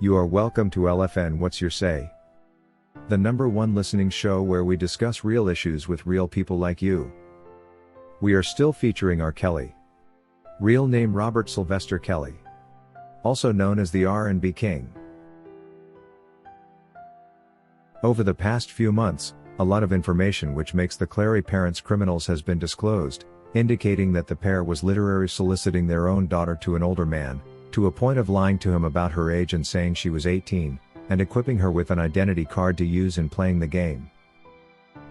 You are welcome to LFN What's Your Say? The #1 listening show where we discuss real issues with real people like you. We are still featuring R. Kelly. Real name Robert Sylvester Kelly. Also known as the R&B King. Over the past few months, a lot of information which makes the Clary Parents criminals has been disclosed, indicating that the pair was literally soliciting their own daughter to an older man, to a point of lying to him about her age and saying she was 18, and equipping her with an identity card to use in playing the game.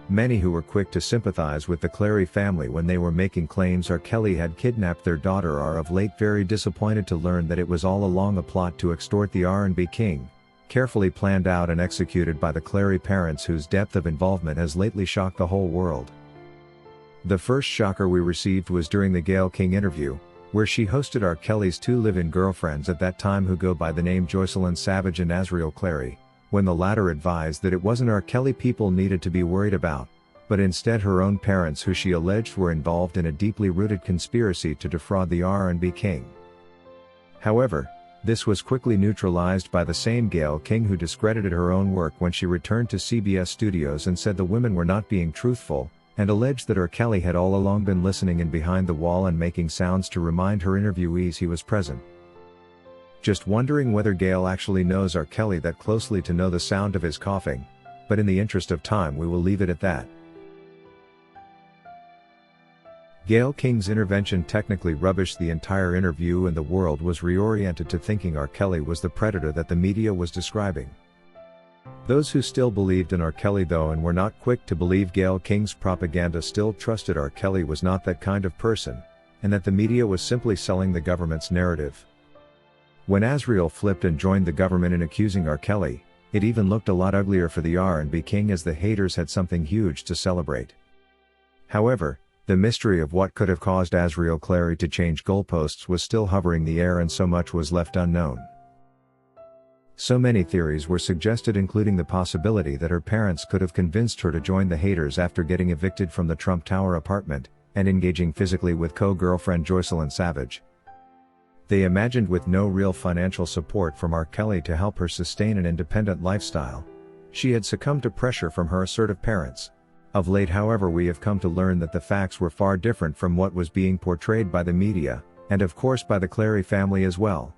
Many who were quick to sympathize with the Clary family when they were making claims R. Kelly had kidnapped their daughter are of late very disappointed to learn that it was all along a plot to extort the R&B King, carefully planned out and executed by the Clary parents whose depth of involvement has lately shocked the whole world. The first shocker we received was during the Gail King interview, where she hosted R. Kelly's two live-in girlfriends at that time who go by the name Joycelyn Savage and Azriel Clary, when the latter advised that it wasn't R. Kelly people needed to be worried about, but instead her own parents who she alleged were involved in a deeply rooted conspiracy to defraud the R&B King. However, this was quickly neutralized by the same Gail King who discredited her own work when she returned to CBS Studios and said the women were not being truthful, and alleged that R. Kelly had all along been listening in behind the wall and making sounds to remind her interviewees he was present. Just wondering whether Gail actually knows R. Kelly that closely to know the sound of his coughing, but in the interest of time we will leave it at that. Gail King's intervention technically rubbished the entire interview and the world was reoriented to thinking R. Kelly was the predator that the media was describing. Those who still believed in R. Kelly though and were not quick to believe Gail King's propaganda still trusted R. Kelly was not that kind of person, and that the media was simply selling the government's narrative. When Azriel flipped and joined the government in accusing R. Kelly, it even looked a lot uglier for the R&B King as the haters had something huge to celebrate. However, the mystery of what could have caused Azriel Clary to change goalposts was still hovering the air and so much was left unknown. So many theories were suggested including the possibility that her parents could have convinced her to join the haters after getting evicted from the Trump Tower apartment, and engaging physically with co-girlfriend Joycelyn Savage. They imagined with no real financial support from R. Kelly to help her sustain an independent lifestyle, she had succumbed to pressure from her assertive parents. Of late however we have come to learn that the facts were far different from what was being portrayed by the media, and of course by the Clary family as well.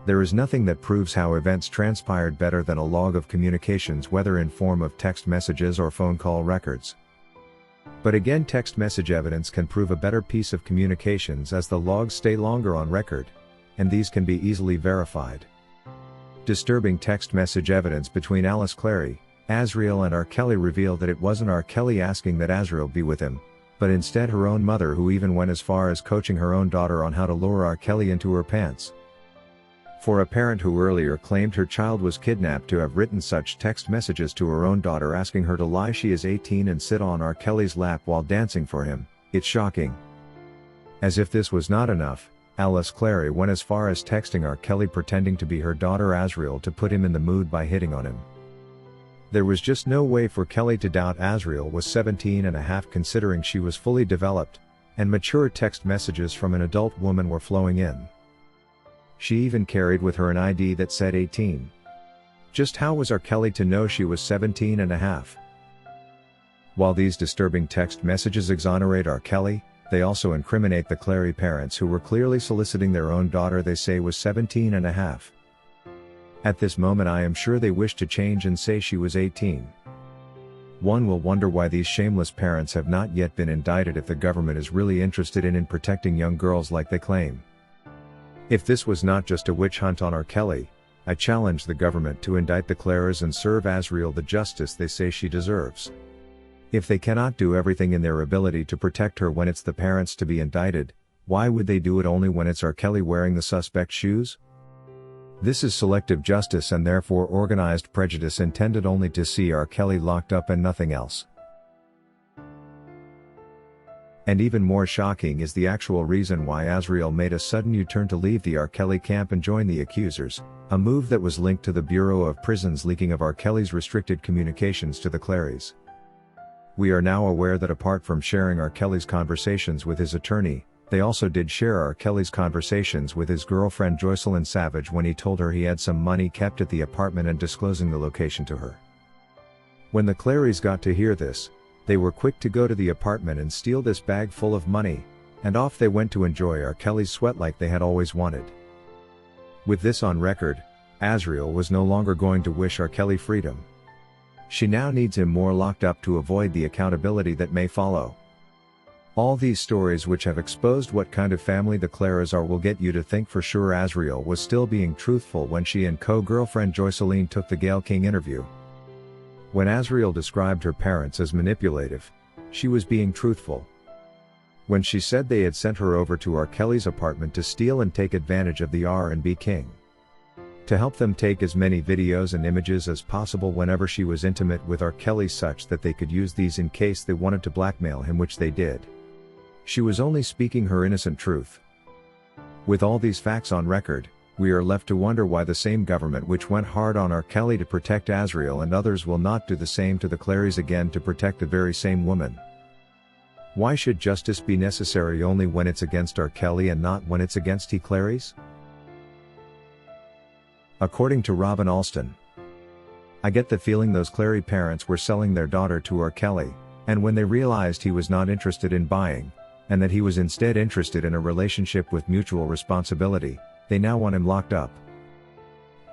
There is nothing that proves how events transpired better than a log of communications whether in form of text messages or phone call records. But again text message evidence can prove a better piece of communications as the logs stay longer on record, and these can be easily verified. Disturbing text message evidence between Alice Clary, Azriel and R. Kelly revealed that it wasn't R. Kelly asking that Azriel be with him, but instead her own mother who even went as far as coaching her own daughter on how to lure R. Kelly into her pants. For a parent who earlier claimed her child was kidnapped to have written such text messages to her own daughter asking her to lie she is 18 and sit on R. Kelly's lap while dancing for him, it's shocking. As if this was not enough, Alice Clary went as far as texting R. Kelly pretending to be her daughter Azriel to put him in the mood by hitting on him. There was just no way for Kelly to doubt Azriel was 17 and a half considering she was fully developed, and mature text messages from an adult woman were flowing in. She even carried with her an ID that said 18. Just how was R. Kelly to know she was 17 and a half? While these disturbing text messages exonerate R. Kelly, they also incriminate the Clary parents who were clearly soliciting their own daughter they say was 17 and a half. At this moment I am sure they wish to change and say she was 18. One will wonder why these shameless parents have not yet been indicted if the government is really interested in protecting young girls like they claim. If this was not just a witch hunt on R. Kelly, I challenge the government to indict the Clarys and serve Azriel the justice they say she deserves. If they cannot do everything in their ability to protect her when it's the parents to be indicted, why would they do it only when it's R. Kelly wearing the suspect's shoes? This is selective justice and therefore organized prejudice intended only to see R. Kelly locked up and nothing else. And even more shocking is the actual reason why Azriel made a sudden U-turn to leave the R. Kelly camp and join the accusers, a move that was linked to the Bureau of Prisons leaking of R. Kelly's restricted communications to the Clarys. We are now aware that apart from sharing R. Kelly's conversations with his attorney, They also did share R. Kelly's conversations with his girlfriend Joycelyn Savage when he told her he had some money kept at the apartment and disclosing the location to her. When the Clarys got to hear this, they were quick to go to the apartment and steal this bag full of money, and off they went to enjoy R. Kelly's sweat like they had always wanted. With this on record, Azriel was no longer going to wish R. Kelly freedom. She now needs him more locked up to avoid the accountability that may follow. All these stories which have exposed what kind of family the Clarys are will get you to think for sure Azriel was still being truthful when she and co-girlfriend Joycelyn took the Gail King interview. When Azriel described her parents as manipulative, she was being truthful. When she said they had sent her over to R. Kelly's apartment to steal and take advantage of the R&B king, to help them take as many videos and images as possible whenever she was intimate with R. Kelly such that they could use these in case they wanted to blackmail him, which they did. She was only speaking her innocent truth. With all these facts on record, we are left to wonder why the same government which went hard on R. Kelly to protect Azriel and others will not do the same to the Clarys again to protect the very same woman. Why should justice be necessary only when it's against R. Kelly and not when it's against the Clarys? According to Robin Alston, I get the feeling those Clary parents were selling their daughter to R. Kelly, and when they realized he was not interested in buying, and that he was instead interested in a relationship with mutual responsibility, they now want him locked up.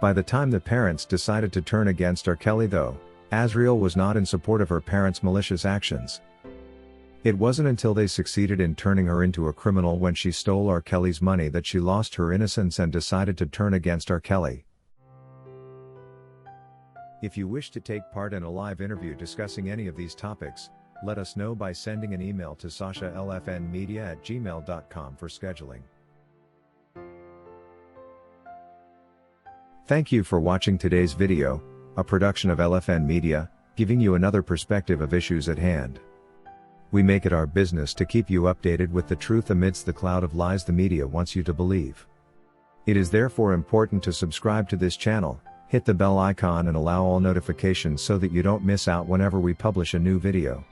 By the time the parents decided to turn against R. Kelly though, Azriel was not in support of her parents' malicious actions. It wasn't until they succeeded in turning her into a criminal when she stole R. Kelly's money that she lost her innocence and decided to turn against R. Kelly. If you wish to take part in a live interview discussing any of these topics, let us know by sending an email to sashalfnmedia@gmail.com for scheduling. Thank you for watching today's video, a production of LFN Media, giving you another perspective of issues at hand. We make it our business to keep you updated with the truth amidst the cloud of lies the media wants you to believe. It is therefore important to subscribe to this channel, hit the bell icon and allow all notifications so that you don't miss out whenever we publish a new video.